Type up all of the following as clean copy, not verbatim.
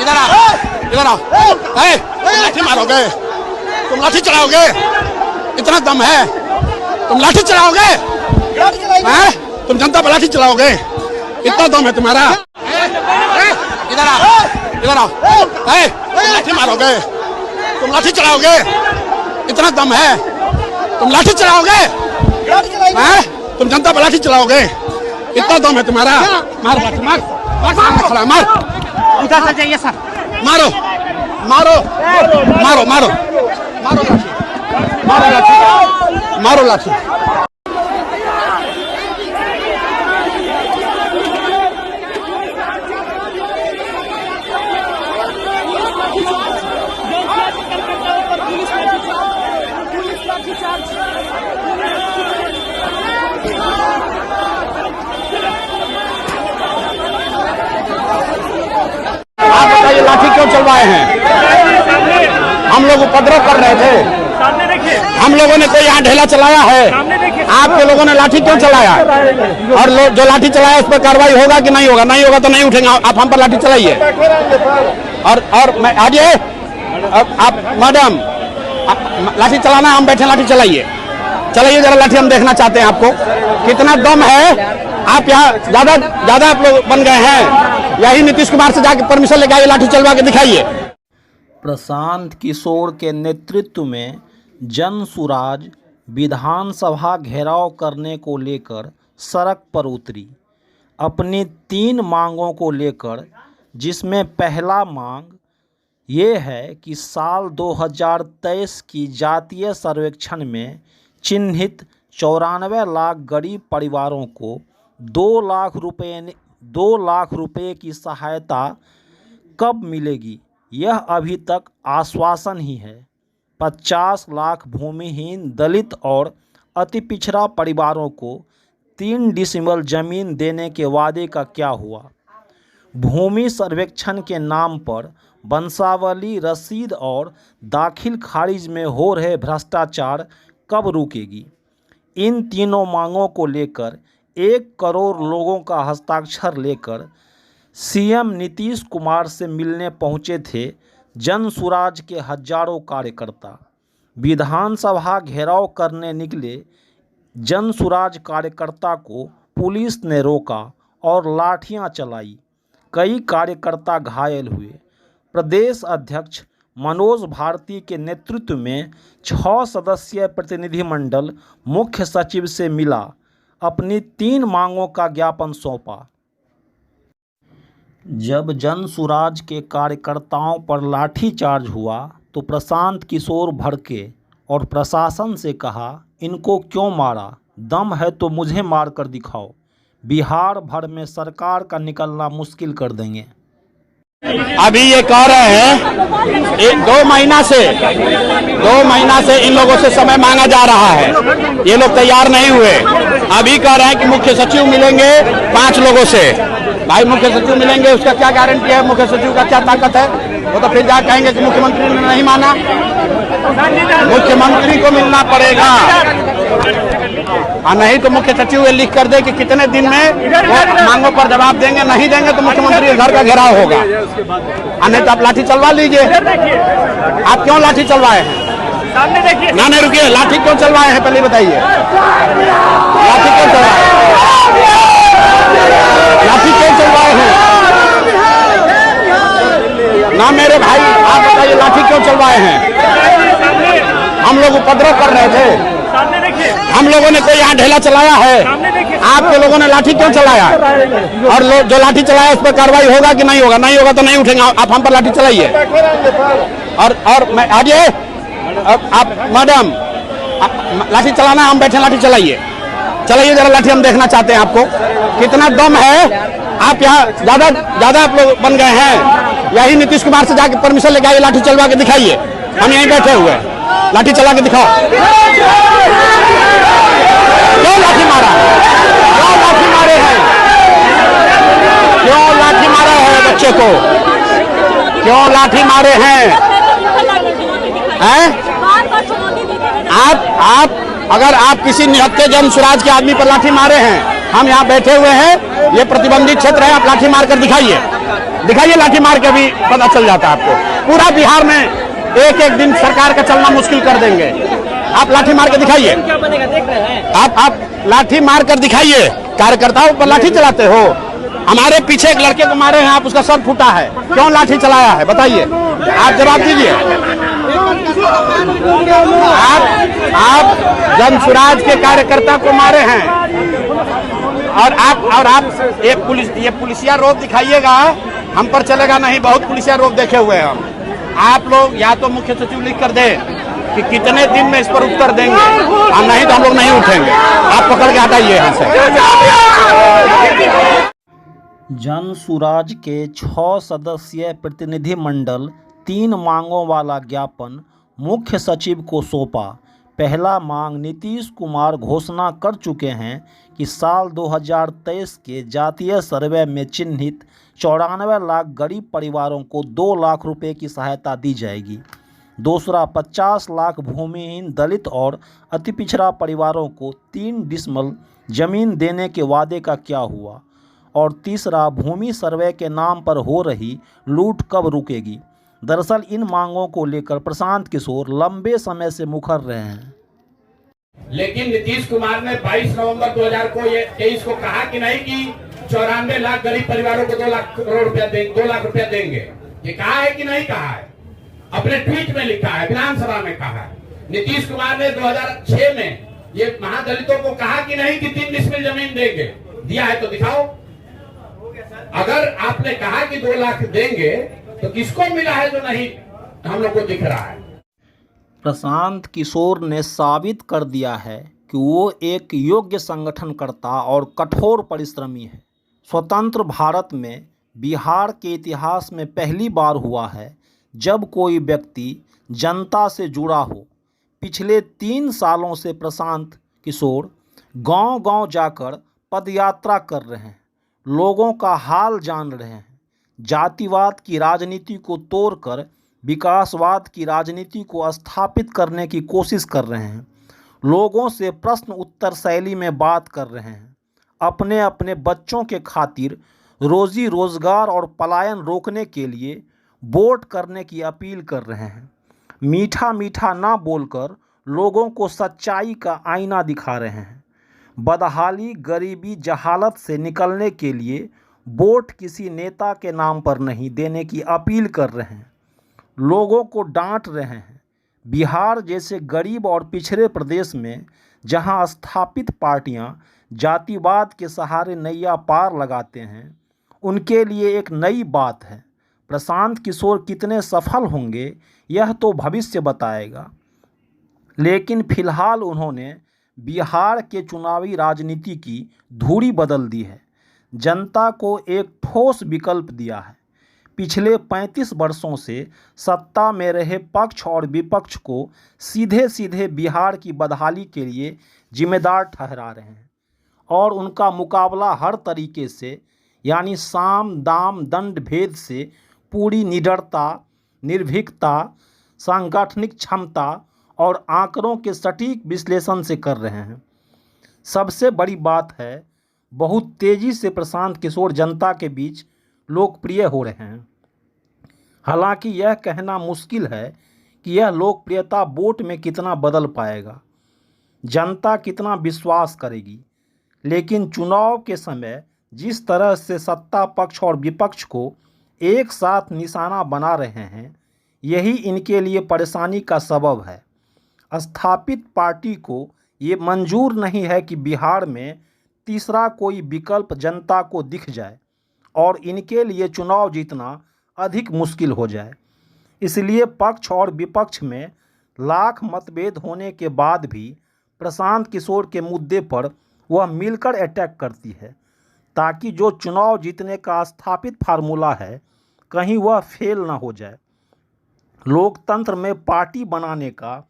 इधर आओ, इधर आओ। तुम लाठी मारोगे, तुम लाठी चलाओगे, इतना दम है, तुम लाठी चलाओगे, तुम जनता पर लाठी चलाओगे, इतना दम है तुम्हारा। इधर आओ, इधर आओ। तुम लाठी मारोगे, तुम लाठी चलाओगे, इतना दम है, तुम लाठी चलाओगे, तुम जनता पर लाठी चलाओगे, इतना दम है तुम्हारा। मार लाठी, मार मार, खड़ा मार, उधर से जाइए सर। मारो मारो मारो मारो मारो लाठी, मारो लाठी, मारो लाठी। आप बताइए लाठी क्यों चलवाए हैं? हम लोग उपद्रव कर रहे थे, हम लोगों ने कोई यहाँ ढेला चलाया है? आपके लोगों ने लाठी क्यों चलाया? और जो लाठी चलाया उस पर कार्रवाई होगा कि नहीं होगा? नहीं होगा तो नहीं उठेंगे। आप हम पर लाठी चलाइए। और मैं आज आप मैडम लाठी चलाना, हम बैठे लाठी चलाइए, चलाइए जरा लाठी, हम देखना चाहते हैं आपको कितना दम है। आप यहाँ ज्यादा आप लोग बन गए हैं। यही नीतीश कुमार से जाके परमिशन लेके आइए, लाठी चलवा के दिखाइए। प्रशांत किशोर के नेतृत्व में जनसुराज विधानसभा घेराव करने को लेकर सड़क पर उतरी अपनी 3 मांगों को लेकर, जिसमें पहला मांग ये है कि साल 2023 की जातीय सर्वेक्षण में चिन्हित 94 लाख गरीब परिवारों को 2 लाख रुपए की सहायता कब मिलेगी, यह अभी तक आश्वासन ही है। 50 लाख भूमिहीन दलित और अति पिछड़ा परिवारों को 3 डिसमिल जमीन देने के वादे का क्या हुआ? भूमि सर्वेक्षण के नाम पर वंशावली रसीद और दाखिल खारिज में हो रहे भ्रष्टाचार कब रुकेगी? इन तीनों मांगों को लेकर 1 करोड़ लोगों का हस्ताक्षर लेकर सीएम नीतीश कुमार से मिलने पहुंचे थे जनसुराज के हजारों कार्यकर्ता। विधानसभा घेराव करने निकले जनसुराज कार्यकर्ता को पुलिस ने रोका और लाठियां चलाई। कई कार्यकर्ता घायल हुए। प्रदेश अध्यक्ष मनोज भारती के नेतृत्व में 6 सदस्यीय प्रतिनिधिमंडल मुख्य सचिव से मिला, अपनी 3 मांगों का ज्ञापन सौंपा। जब जनसुराज के कार्यकर्ताओं पर लाठीचार्ज हुआ तो प्रशांत किशोर भड़के और प्रशासन से कहा, इनको क्यों मारा? दम है तो मुझे मार कर दिखाओ, बिहार भर में सरकार का निकलना मुश्किल कर देंगे। अभी ये कह रहे हैं 2 महीना से इन लोगों से समय मांगा जा रहा है, ये लोग तैयार नहीं हुए। अभी कह रहे हैं कि मुख्य सचिव मिलेंगे 5 लोगों से। भाई मुख्य सचिव मिलेंगे, उसका क्या गारंटी है? मुख्य सचिव का क्या ताकत है? वो तो फिर जा कहेंगे कि मुख्यमंत्री ने नहीं माना। मुख्यमंत्री को मिलना पड़ेगा, और नहीं तो मुख्य सचिव ये लिख कर दे कि कितने दिन में वो मांगों पर जवाब देंगे। नहीं देंगे तो मुख्यमंत्री घर का घेराव होगा। नहीं तो आप लाठी चलवा लीजिए। आप क्यों लाठी चलवाए हैं? ना नहीं रुकिए, लाठी क्यों चलवाए हैं पहले बताइए। लाठी क्यों चलवाए हैं? लाठी क्यों चलवाए हैं? ना मेरे भाई, आप बताइए लाठी क्यों चलवाए हैं? हम लोग उपद्रव कर रहे थे, हम लोगों ने कोई यहाँ ढेला चलाया है? आपके लोगों ने लाठी क्यों चलाया? और जो लाठी चलाया उस पर कार्रवाई होगा कि नहीं होगा? नहीं होगा तो नहीं उठेंगे। आप हम पर लाठी चलाइए। और मैं आज आप मैडम लाठी चलाना, हम बैठे लाठी चलाइए, चलाइए जरा लाठी, हम देखना चाहते हैं आपको कितना दम है। आप यहाँ ज्यादा आप लोग बन गए हैं। यही नीतीश कुमार से जाके परमिशन लेके आइए, लाठी चलवा के दिखाइए। हम यहीं बैठे हुए हैं, लाठी चला के दिखाओ। क्यों लाठी मारा? क्यों लाठी मारे हैं? क्यों लाठी मारा है बच्चे को? क्यों लाठी मारे हैं? आप अगर आप किसी निहत्थे जनसुराज के आदमी पर लाठी मारे हैं, हम यहाँ बैठे हुए हैं, ये प्रतिबंधित क्षेत्र है, आप लाठी मार कर दिखाइए। दिखाइए लाठी मार के भी पता चल जाता है आपको। पूरा बिहार में एक एक दिन सरकार का चलना मुश्किल कर देंगे। आप लाठी मार के दिखाइए, क्या बनेगा देख रहे हैं। आप लाठी मार कर दिखाइए। कार्यकर्ताओं पर लाठी चलाते हो। हमारे पीछे एक लड़के को मारे हैं, आप उसका सर फूटा है, क्यों लाठी चलाया है बताइए, आप जवाब दीजिए। आप जनसुराज के कार्यकर्ता को मारे हैं और आप ये पुलिसिया रोक दिखाइएगा, हम पर चलेगा नहीं। बहुत पुलिसिया रोक देखे हुए हैं हम। आप लोग या तो मुख्य सचिव लिख कर दे कि कितने दिन में इस पर उत्तर देंगे, और नहीं तो हम लोग नहीं उठेंगे। आप पकड़ के हटाइए यहाँ से। जनसुराज के 6 सदस्यीय प्रतिनिधिमंडल 3 मांगों वाला ज्ञापन मुख्य सचिव को सौंपा। पहला मांग नीतीश कुमार घोषणा कर चुके हैं कि साल 2023 के जातीय सर्वे में चिन्हित 94 लाख गरीब परिवारों को 2 लाख रुपए की सहायता दी जाएगी। दूसरा, 50 लाख भूमिहीन दलित और अति पिछड़ा परिवारों को 3 डिसमल जमीन देने के वादे का क्या हुआ। और तीसरा, भूमि सर्वे के नाम पर हो रही लूट कब रुकेगी। दरअसल इन मांगों को लेकर प्रशांत किशोर लंबे समय से मुखर रहे हैं। लेकिन नीतीश कुमार ने 22 नवंबर 2023 को कहा कि नहीं कि 94 लाख गरीब परिवारों को 2 लाख करोड़ रुपया देंगे, 2 लाख रुपया देंगे। ये कहा है कि नहीं कहा है? अपने ट्वीट में लिखा है, विधानसभा में कहा है। नीतीश कुमार ने 2006 में ये महादलितों को कहा कि नहीं कि 3 डिसमिल जमीन देंगे। दिया है तो दिखाओ। अगर आपने कहा कि 2 लाख देंगे तो किसको मिला है जो नहीं हम लोग को दिख रहा है। प्रशांत किशोर ने साबित कर दिया है कि वो एक योग्य संगठनकर्ता और कठोर परिश्रमी है। स्वतंत्र भारत में बिहार के इतिहास में पहली बार हुआ है जब कोई व्यक्ति जनता से जुड़ा हो। पिछले 3 सालों से प्रशांत किशोर गांव-गांव जाकर पदयात्रा कर रहे हैं, लोगों का हाल जान रहे हैं, जातिवाद की राजनीति को तोड़कर विकासवाद की राजनीति को स्थापित करने की कोशिश कर रहे हैं, लोगों से प्रश्न उत्तर शैली में बात कर रहे हैं, अपने अपने बच्चों के खातिर रोजी रोजगार और पलायन रोकने के लिए वोट करने की अपील कर रहे हैं। मीठा मीठा ना बोलकर लोगों को सच्चाई का आईना दिखा रहे हैं। बदहाली, गरीबी, जहालत से निकलने के लिए वोट किसी नेता के नाम पर नहीं देने की अपील कर रहे हैं, लोगों को डांट रहे हैं। बिहार जैसे गरीब और पिछड़े प्रदेश में जहां स्थापित पार्टियां जातिवाद के सहारे नैया पार लगाते हैं, उनके लिए एक नई बात है। प्रशांत किशोर कितने सफल होंगे यह तो भविष्य बताएगा, लेकिन फिलहाल उन्होंने बिहार के चुनावी राजनीति की धुरी बदल दी है, जनता को एक ठोस विकल्प दिया है। पिछले 35 वर्षों से सत्ता में रहे पक्ष और विपक्ष को सीधे सीधे बिहार की बदहाली के लिए जिम्मेदार ठहरा रहे हैं और उनका मुकाबला हर तरीके से, यानी साम दाम दंड भेद से पूरी निडरता, निर्भीकता, सांगठनिक क्षमता और आंकड़ों के सटीक विश्लेषण से कर रहे हैं। सबसे बड़ी बात है, बहुत तेज़ी से प्रशांत किशोर जनता के बीच लोकप्रिय हो रहे हैं। हालांकि यह कहना मुश्किल है कि यह लोकप्रियता वोट में कितना बदल पाएगा, जनता कितना विश्वास करेगी, लेकिन चुनाव के समय जिस तरह से सत्ता पक्ष और विपक्ष को एक साथ निशाना बना रहे हैं, यही इनके लिए परेशानी का सबब है। स्थापित पार्टी को ये मंजूर नहीं है कि बिहार में तीसरा कोई विकल्प जनता को दिख जाए और इनके लिए चुनाव जीतना अधिक मुश्किल हो जाए। इसलिए पक्ष और विपक्ष में लाख मतभेद होने के बाद भी प्रशांत किशोर के मुद्दे पर वह मिलकर अटैक करती है, ताकि जो चुनाव जीतने का स्थापित फार्मूला है कहीं वह फेल ना हो जाए। लोकतंत्र में पार्टी बनाने का,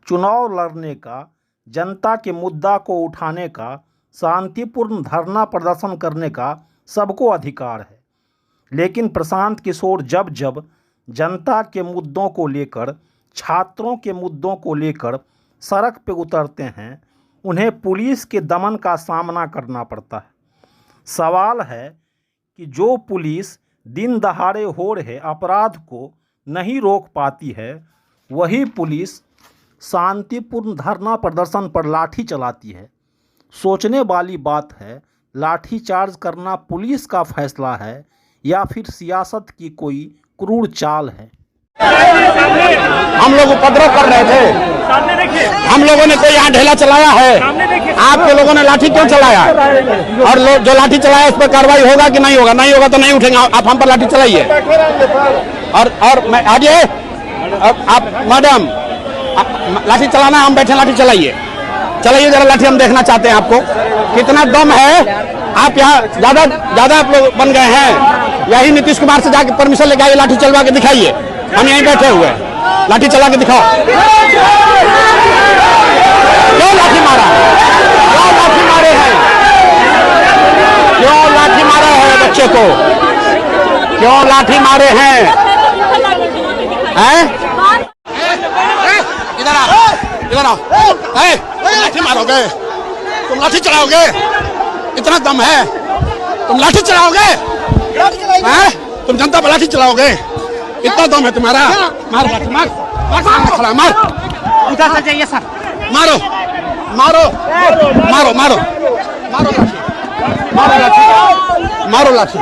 चुनाव लड़ने का, जनता के मुद्दा को उठाने का, शांतिपूर्ण धरना प्रदर्शन करने का सबको अधिकार है। लेकिन प्रशांत किशोर जब जब जनता के मुद्दों को लेकर, छात्रों के मुद्दों को लेकर सड़क पे उतरते हैं, उन्हें पुलिस के दमन का सामना करना पड़ता है। सवाल है कि जो पुलिस दिन दहाड़े हो रहे अपराध को नहीं रोक पाती है, वही पुलिस शांतिपूर्ण धरना प्रदर्शन पर लाठी चलाती है। सोचने वाली बात है, लाठीचार्ज करना पुलिस का फैसला है या फिर सियासत की कोई क्रूर चाल है। हम लोग उपद्रव कर रहे थे, हम लोगों ने कोई यहाँ ढेला चलाया है, आपके लोगों ने लाठी क्यों चलाया? और जो लाठी चलाया उस पर कार्रवाई होगा कि नहीं होगा? नहीं होगा तो नहीं उठेंगे, आप हम पर लाठी चलाइए। और मैं आज आप मैडम लाठी चलाना, हम बैठे लाठी चलाइए, चलाइए जरा लाठी, हम देखना चाहते हैं आपको कितना दम है। आप यहाँ ज्यादा आप लोग बन गए हैं, यही नीतीश कुमार से जाके परमिशन लेके आइए, लाठी चलवा के दिखाइए, हम यहीं बैठे हुए हैं, लाठी चला के दिखाओ। क्यों लाठी मारा? क्यों लाठी मारे हैं? क्यों लाठी मारे हैं बच्चे को? क्यों लाठी मारे हैं? इधर आओ, इधर आओ। तुम लाठी मारोगे? तुम लाठी चलाओगे? इतना दम है तुम लाठी चलाओगे? तुम जनता पर लाठी चलाओगे? इतना दम है तुम्हारा? मार लाठी, मार मार, खड़ा मार, उधर से जाइए सर। मारो मारो मारो मारो मारो लाठी, मारो लाठी, मारो लाठी।